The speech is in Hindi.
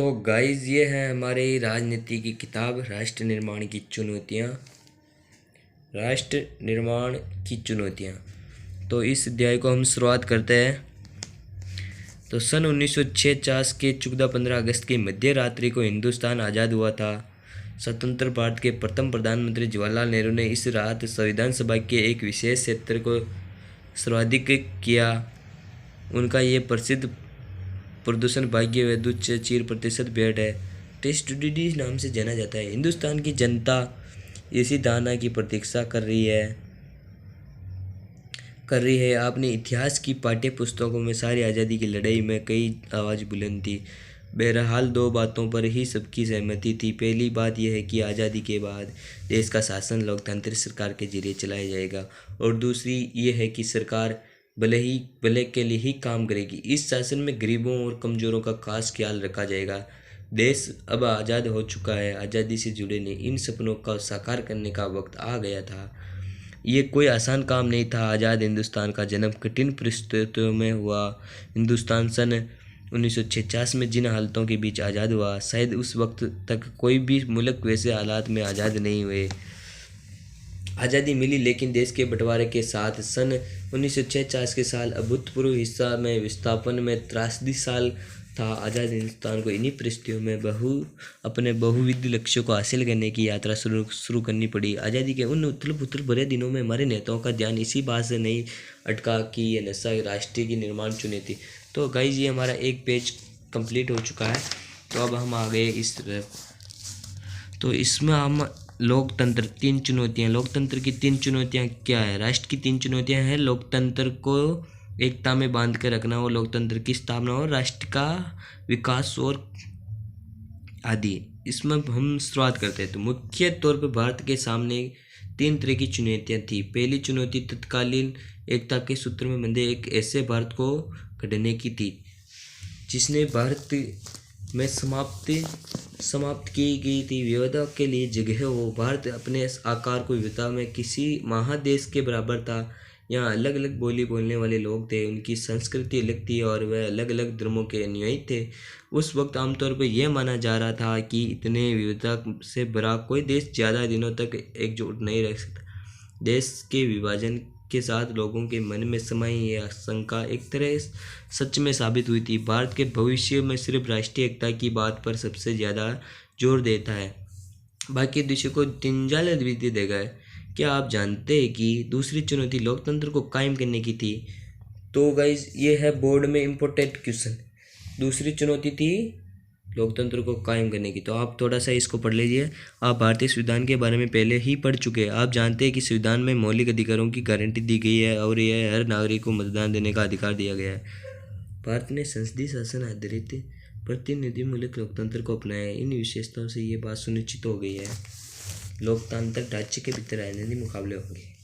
तो गाइस ये है हमारी राजनीति की किताब राष्ट्र निर्माण की चुनौतियाँ। राष्ट्र निर्माण की चुनौतियाँ। तो इस अध्याय को हम शुरुआत करते हैं। तो सन 1946 के 14-15 अगस्त की मध्य रात्रि को हिंदुस्तान आज़ाद हुआ था। स्वतंत्र भारत के प्रथम प्रधानमंत्री जवाहरलाल नेहरू ने इस रात संविधान सभा के एक विशेष क्षेत्र को सर्वाधिक किया। उनका ये प्रसिद्ध प्रदूषण भाग्य विद्युत से 4% भेंट है। टेस्ट डी नाम से जाना जाता है। हिंदुस्तान की जनता इसी दाना की प्रतीक्षा कर रही है। आपने इतिहास की पाठ्य पुस्तकों में सारी आज़ादी की लड़ाई में कई आवाज़ बुलंद थी। बहरहाल दो बातों पर ही सबकी सहमति थी। पहली बात यह है कि आज़ादी के बाद देश का शासन लोकतांत्रिक सरकार के जरिए चलाया जाएगा, और दूसरी ये है कि सरकार भले के लिए ही काम करेगी। इस शासन में गरीबों और कमज़ोरों का खास ख्याल रखा जाएगा। देश अब आज़ाद हो चुका है। आज़ादी से जुड़े इन सपनों का साकार करने का वक्त आ गया था। ये कोई आसान काम नहीं था। आज़ाद हिंदुस्तान का जन्म कठिन परिस्थितियों में हुआ। हिंदुस्तान सन 1946 में जिन हालतों के बीच आज़ाद हुआ, शायद उस वक्त तक कोई भी मुल्क वैसे हालात में आज़ाद नहीं हुए। आज़ादी मिली, लेकिन देश के बंटवारे के साथ सन 1946 के साल अभूतपूर्व हिस्सा में विस्थापन में त्रासदी साल था। आज़ाद हिंदुस्तान को इन्हीं परिस्थितियों में अपने बहुविध लक्ष्यों को हासिल करने की यात्रा शुरू करनी पड़ी। आज़ादी के उन उथल पुथल भरे दिनों में हमारे नेताओं का ध्यान इसी बात से नहीं अटका कि ये नशा राष्ट्र की निर्माण चुनौती। तो गाइज ये हमारा एक पेज कंप्लीट हो चुका है। तो अब हम आ गए इस तरफ। तो इसमें हम लोकतंत्र 3 चुनौतियाँ। लोकतंत्र की 3 चुनौतियाँ क्या है? राष्ट्र की 3 चुनौतियाँ हैं। लोकतंत्र को एकता में बांध कर रखना हो, लोकतंत्र की स्थापना हो, राष्ट्र का विकास और आदि। इसमें हम शुरुआत करते हैं। तो मुख्य तौर पर भारत के सामने 3 तरह की चुनौतियाँ थी। पहली चुनौती तत्कालीन एकता के सूत्र में बंधे एक ऐसे भारत को गढ़ने की थी जिसने भारत में समाप्त की गई थी विविधता के लिए जगह हो। भारत अपने आकार को विविधता में किसी महादेश के बराबर था। यहाँ अलग अलग बोली बोलने वाले लोग थे, उनकी संस्कृति अलग थी और वह अलग अलग धर्मों के अनुयायी थे। उस वक्त आमतौर पर यह माना जा रहा था कि इतने विविधता से भरा कोई देश ज़्यादा दिनों तक एकजुट नहीं रह सकता। देश के विभाजन के साथ लोगों के मन में समाई यह आशंका एक तरह सच में साबित हुई थी। भारत के भविष्य में सिर्फ राष्ट्रीय एकता की बात पर सबसे ज़्यादा जोर देता है, बाकी देशों को जंजाल दे देगा। क्या आप जानते हैं कि दूसरी चुनौती लोकतंत्र को कायम करने की थी? तो गाइज ये है बोर्ड में इम्पोर्टेंट क्वेश्चन। दूसरी चुनौती थी लोकतंत्र को कायम करने की। तो आप थोड़ा सा इसको पढ़ लीजिए। आप भारतीय संविधान के बारे में पहले ही पढ़ चुके हैं। आप जानते हैं कि संविधान में मौलिक अधिकारों की गारंटी दी गई है और यह हर नागरिक को मतदान देने का अधिकार दिया गया है। भारत ने संसदीय शासन आधारित प्रतिनिधिमूलक लोकतंत्र को अपनाया है। इन विशेषताओं से ये बात सुनिश्चित हो गई है लोकतांत्रिक ढांचे के भीतर राजनीतिक मुकाबले होंगे।